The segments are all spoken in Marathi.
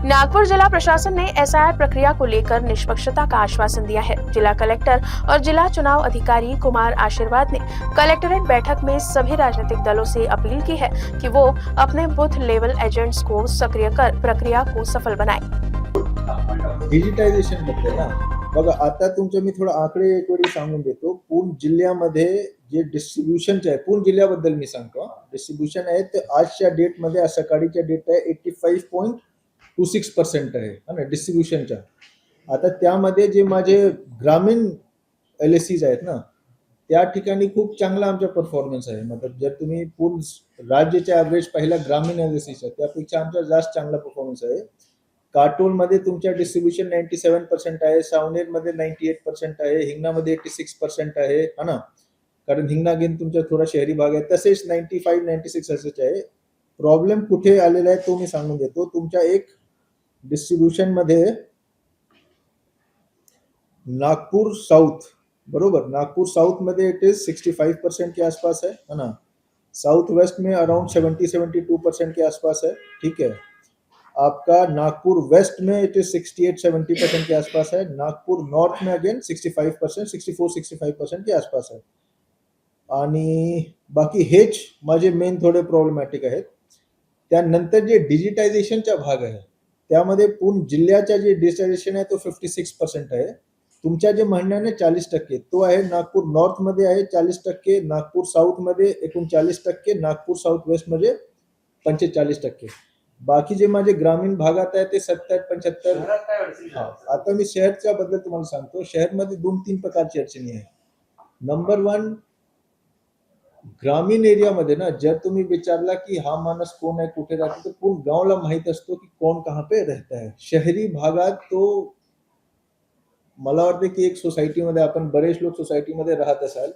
नागपुर जिला प्रशासन ने एसआईआर प्रक्रिया को लेकर निष्पक्षता का आश्वासन दिया है। जिला कलेक्टर और जिला चुनाव अधिकारी कुमार आशीर्वाद ने कलेक्टरेट बैठक में सभी राजनीतिक दलों से अपील की है कि वो अपने बूथ लेवल एजेंट्स को सक्रिय कर प्रक्रिया को सफल बनाएं। डिजिटायझेशन बद्दल ना बघा, आता तुमचे मी थोडा आकडे एक वेळी सांगून देतो. पूर्ण जिल्ह्यामध्ये जे डिस्ट्रीब्युशनचे आहे, पूर्ण जिल्ह्याबद्दल मी सांगतो. डिस्ट्रीब्युशन आहे ते आजच्या डेटमध्ये, आज सकाळीच्या डेट आहे 85.26% आहे ना डिस्ट्रीब्युशनच्या. आता त्यामध्ये जे माझे ग्रामीण LSCs आहेत ना, त्या ठिकाणी खूप चांगला आमचा परफॉर्मन्स आहे. मतलब जर तुम्ही पूर्ण राज्याच्या ॲव्हरेज पहिला ग्रामीण LSCs त्यापेक्षा आमचा जास्त चांगला परफॉर्मन्स आहे. काटोलमध्ये तुमच्या डिस्ट्रीब्युशन 97% आहे, सावनेरमध्ये 98% आहे, हिंगणामध्ये 86% आहे है ना, कारण हिंगणा गेन तुमचा थोडा शहरी भाग आहे. तसेच 95-96 असंच आहे. प्रॉब्लेम कुठे आलेला आहे तो मी सांगून देतो. तुमच्या एक डिस्ट्रीब्युशन मध्ये नागपूर साउथ, बरोबर, नागपुर साउथ मध्ये इट इज 65% के आसपास है ना. साउथ वेस्ट में अराउंड 70-72% के आसपास है, ठीक है. आपका नागपुर वेस्ट में इट इज 68-70% के आसपास है. नागपुर नॉर्थ में अगेन 65%, 64-65% के आसपास है. आणि बाकी हेच माझे मेन थोडे प्रॉब्लेमॅटिक आहेत. त्यानंतर जे डिजिटायझेशनचा भाग आहे त्यामध्ये पूर्ण जिल्ह्याचा जे डिजिटायझेशन आहे तो 56% आहे. तुमच्या जे म्हणण्याने 40% तो आहे नागपूर नॉर्थ मध्ये आहे 40%, नागपूर साउथ मध्ये 39%, नागपूर साउथ वेस्ट मध्ये 45%. बाकी जे माझे ग्रामीण भागात आहे ते 70-75. आता मी शहरच्या बद्दल तुम्हाला सांगतो. शहरमध्ये 2-3 प्रकारची अडचणी आहे. नंबर 1, ग्रामीण एरियामध्ये ना जर तुम्ही विचारला की हा माणूस कोण आहे, कुठे राहतो, तर पूर्ण गावला माहित असतो की कोण कहाँ पे रहता है. शहरी भागात तो मला वाटतं की एक सोसायटीमध्ये आपण बरेच लोक सोसायटीमध्ये राहत असाल.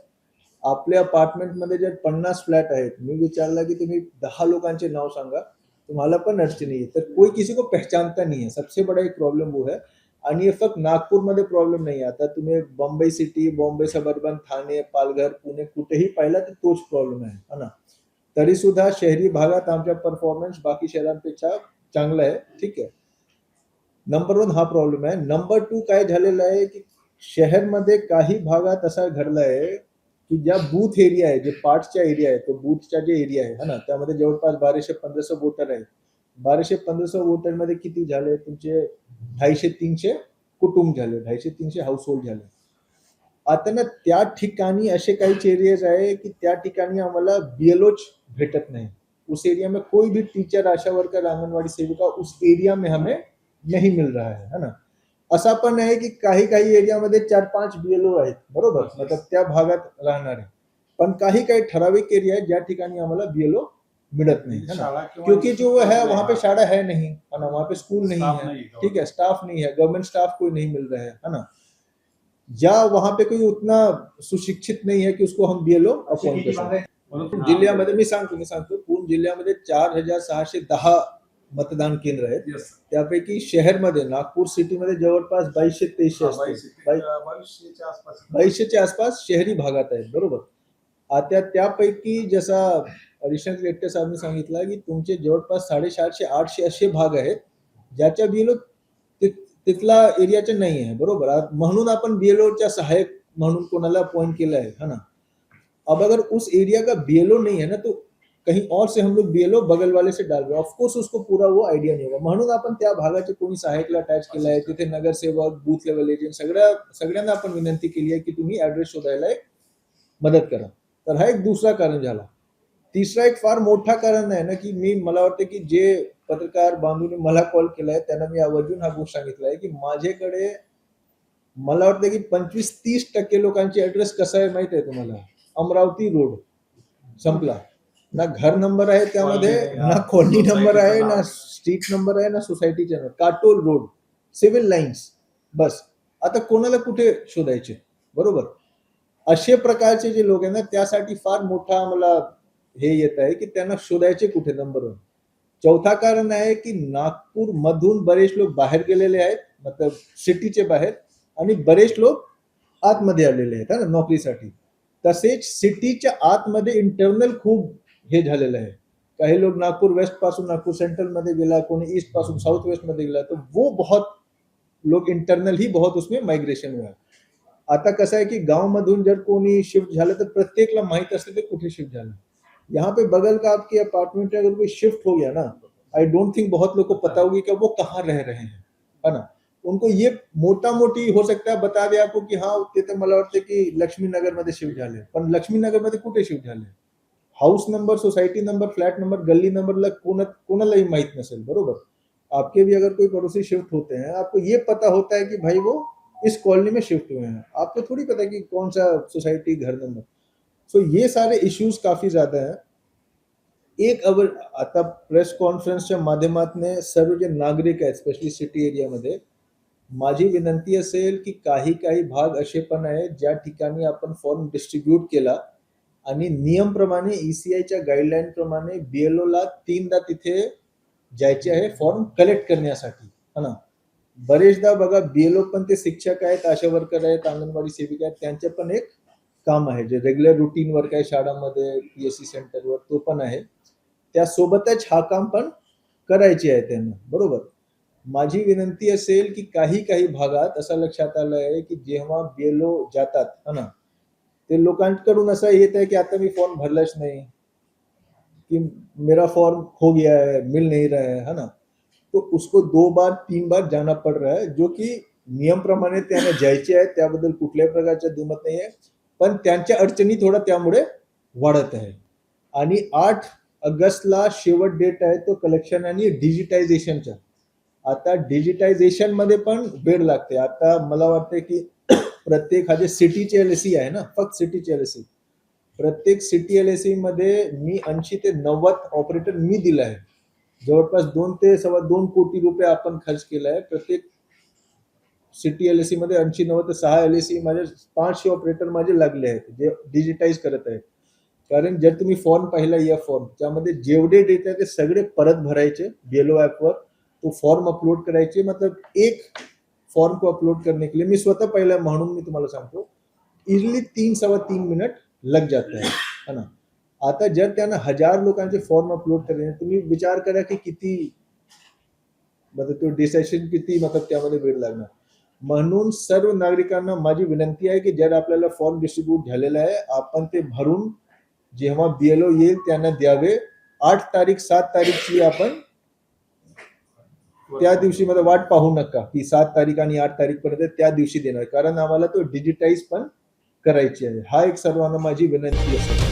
आपल्या अपार्टमेंटमध्ये जर 50 फ्लॅट आहेत, मी विचारला की तुम्ही 10 लोकांचे नाव सांगा, तुम्हाला पण अडचणी आहे. तर कोई किसी को पहचानता नहीं है. सबसे बड़ा एक प्रॉब्लेम वो है. आणि हे फक्त नागपूरमध्ये प्रॉब्लेम नाही. आता तुम्ही बॉम्बे सिटी, बॉम्बे सबर्बन, ठाणे, पालघर, पुणे कुठेही पाहिला तर तोच प्रॉब्लेम आहे ना. तरी सुद्धा शहरी भागात आमचा परफॉर्मन्स बाकी शहरांपेक्षा चांगला आहे, ठीक आहे. नंबर 1 हा प्रॉब्लेम आहे. नंबर 2 काय झालेलं आहे की शहरमध्ये काही भागात असा घडला आहे की ज्या बूथ एरिया आहे, जे पार्टच्या एरिया आहे, तो बूथचा जे एरिया आहे ना, त्यामध्ये जवळपास 1200-1500 वोटर आहेत. 1200-1500 वोटर मध्ये किती झाले तुमचे 250-300 कुटुंब झाले, 250-300 हाऊसहोल्ड झाले. आता ना त्या ठिकाणी असे काही एरियाज आहे की त्या ठिकाणी आम्हाला BLOच भेटत नाही. उस एरिया में कोई भी टीचर, आशा वर्कर, आंगनवाड़ी सेविका उस एरिया में हमें नहीं मिल रहा है ना. असा पण आहे की काही काही एरियामध्ये 4-5 BLO आहेत, बरोबर, मतलब त्या भागात राहणारे. पण काही काही ठराविक एरिया आहे ज्या ठिकाणी आम्हाला BLO मिलत नहीं है ना, क्योंकि जो है वहाँ पे शाला है नहीं है ना, वहाँ पे स्कूल नहीं है, ठीक है, स्टाफ नहीं है, गवर्नमेंट स्टाफ कोई नहीं मिल रहा है ना, या वहाँ पे कोई उतना सुशिक्षित नहीं है कि उसको हम BLO अपॉइंट कर सकते. जिल्ह्यामध्ये मी सांगतो पूर्ण जिल्ह्यामध्ये 4610 मतदान केंद्र आहेत. त्यापैकी शहरमध्ये नागपूर सिटीमध्ये जवळपास 2200-2300 असतील, 2200च्या आसपास शहरी भागात आहेत, बरोबर. आता त्यापैकी जसा ॲडिशनल कलेक्टर साहेबांनी सांगितलं की तुमचे जवळपास 750-800 असे भाग आहेत ज्याच्या BLO तिथला एरियाचे नाही आहे, बरोबर. म्हणून आपण BLOच्या सहायक म्हणून कोणाला अपॉइंट केला है ना. अब अगर उस एरिया का BLO नहीं है ना, तो कहीं और से हम लोग BLO बगल वाले से डाल रहे, ऑफकोर्स उसको पूरा वो आयडिया नाही होगा. म्हणून आपण त्या भागाचे कोणी सहायकला अटॅच केला आहे. तिथे नगरसेवक, बूथ लेवल एजंट सगळ्यांना आपण विनंती केली आहे की तुम्ही ऍड्रेस शोधायला मदत करा. तर हा एक दुसरा कारण झाला. तिसरा एक फार मोठा कारण आहे ना की मला वाटतं की जे पत्रकार बांधूंनी मला कॉल केलाय त्यांना मी आवर्जून हा गोष्ट सांगितलाय की माझ्याकडे मला वाटतं की 25-30% लोकांची ऍड्रेस कसा आहे माहित आहे तुम्हाला. अमरावती रोड संपला, ना घर नंबर आहे त्यामध्ये, ना कॉलनी नंबर आहे, ना स्ट्रीट नंबर आहे, ना सोसायटीचा number. Katol road, civil lines, बस. आता कोणाला कुठे शोधायचे, बरोबर. असे प्रकारचे जे लोक आहेत ना त्यासाठी फार मोठा आम्हाला हे येत आहे की त्यांना शोधायचे कुठे, नंबर 1. चौथा कारण आहे की नागपूर मधून बरेच लोक बाहेर गेलेले आहेत, मतलब सिटीचे बाहेर, आणि बरेच लोक आतमध्ये आलेले आहेत ना नोकरीसाठी. तसेच सिटीच्या आतमध्ये इंटरनल खूप हे झालेलं आहे काही लोग नागपूर वेस्ट पासून नागपूर सेंट्रल मध्ये गेला, कोणी ईस्ट पासून साउथ वेस्ट मध्ये गेला, तो वो बहुत लोग इंटरनल ही बहुत उसमें माइग्रेशन हुआ. आता कसं आहे की गांव मधून जर कोणी शिफ्ट झालं तर प्रत्येकला माहित असते ते कुठे शिफ्ट झालं. यहाँ पे बगल का आपकी अपार्टमेंट में अगर कोई शिफ्ट हो गया ना, आई डोंट थिंक बहुत लोग को पता होगी कि वो कहाँ रह रहे हैं, है ना. उनको ये मोटा मोटी हो सकता है बता दे आपको की हा ते तर मला वाटतं की लक्ष्मीनगर मध्ये शिफ्ट झाले, पण लक्ष्मीनगर मध्ये कुठे शिफ्ट झाले, house number, society number, flat number, गली नंबरला कोणालाही माहित नसेल. बरोबर. आपके भी अगर कोई पड़ोसी शिफ्ट होते हैं, आपको ये पता होता है कि भाई वो इस कॉलोनी में शिफ्ट हुए हैं, आपको थोड़ी पता है कि कौन सा सोसाइटी, घर नंबर. सो ये सारे इश्यूज काफी ज्यादा है. एक आता प्रेस कॉन्फरन्सच्या माध्यमातून सर्व जे नागरिक आहेत स्पेशली सिटी एरियामध्ये, माझी विनंती असेल की काही काही भाग असे पण आहेत ज्या ठिकाणी आपण फॉर्म डिस्ट्रीब्यूट केला आणि नियमप्रमाणे ईसीआयच्या गाईडलाईन प्रमाणे बीएलओ ला 3दा तिथे जायचे आहे फॉर्म कलेक्ट करण्यासाठी, है ना. बरेचदा बघा बीएलओ पण ते शिक्षक आहेत, आशा वर्कर आहेत, अंगणवाडी सेविका आहेत, त्यांचे पण एक काम आहे जे रेग्युलर रुटीन वर्क आहे शाळांमध्ये, पीएससी सेंटरवर, तो पण आहे. त्यासोबतच हा काम पण करायचे आहे त्यांना. बरोबर. माझी विनंती असेल की काही काही भागात असं लक्षात आलं आहे की जेव्हा बीएलओ जातात, है ना, ते लोकांकडून असं येत आहे की आता मी फॉर्म भरलाच नाही, कि मेरा फॉर्म खो गया है, मिल नहीं रहा है ना. तो उसको 2 बार 3 बार जाना पड़ रहा है, जो की नियम प्रमाणे त्यांना जायचे आहे, त्याबद्दल कुठल्याही प्रकारचं दुमत नाही आहे, पण त्यांच्या अडचणी थोडा त्यामुळे वाढत आहे. आणि 8 ऑगस्टला शेवट डेट आहे तो कलेक्शन आणि डिजिटायझेशनचा. आता डिजिटायझेशन मध्ये पण वेळ लागते. आता मला वाटतं की प्रत्येक हा जे सिटीचे एलएसी आहे ना, फक्त सिटीचे एलएसी, प्रत्येक सिटी एलएसी मध्ये मी 80 ते 90 ऑपरेटर मी दिला आहे. जवळपास 2 ते 2.25 कोटी रुपये आपण खर्च केला आहे. प्रत्येक सिटी एलएसी मध्ये 80-90 ते 6 एलएसी माझे 500 ऑपरेटर माझे लागले आहेत जे डिजिटाइज करत आहेत. कारण जर तुम्ही फॉर्म पाहिला या फॉर्म त्यामध्ये जेवढे डेटा ते सगळे परत भरायचे बीएलओ ऍपवर, तो फॉर्म अपलोड करायचे. मतलब एक फॉर्म को अपलोड करने के लिए मी स्वतः पहिला म्हणून मी तुम्हाला सांगतो इजिली 3-3.25 मिनिट लग जाता है ना. आता जर त्यांना 1000 लोकांचे फॉर्म अपलोड करायचे, तुम्ही विचार करा की किती मतलब तो डिसिजन किती मतलब त्यामध्ये वेळ लागणार. म्हणून सर्व नागरिकांना माझी विनंती आहे की जर आपल्याला फॉर्म डिस्ट्रीब्यूट झालेला आहे, आपण ते भरून जेव्हा बीएलओ येईल त्यांना द्यावे. 8 तारीख 7 तारीखची आपण त्या दिवशी मध्ये वाट पाहू नका की 7 तारीख आणि 8 तारीख पर्यंत त्या दिवशी देणार, कारण आम्हाला तो डिजिटाइज पण करायची आहे. हा एक सर्वांना माझी विनंती असेल.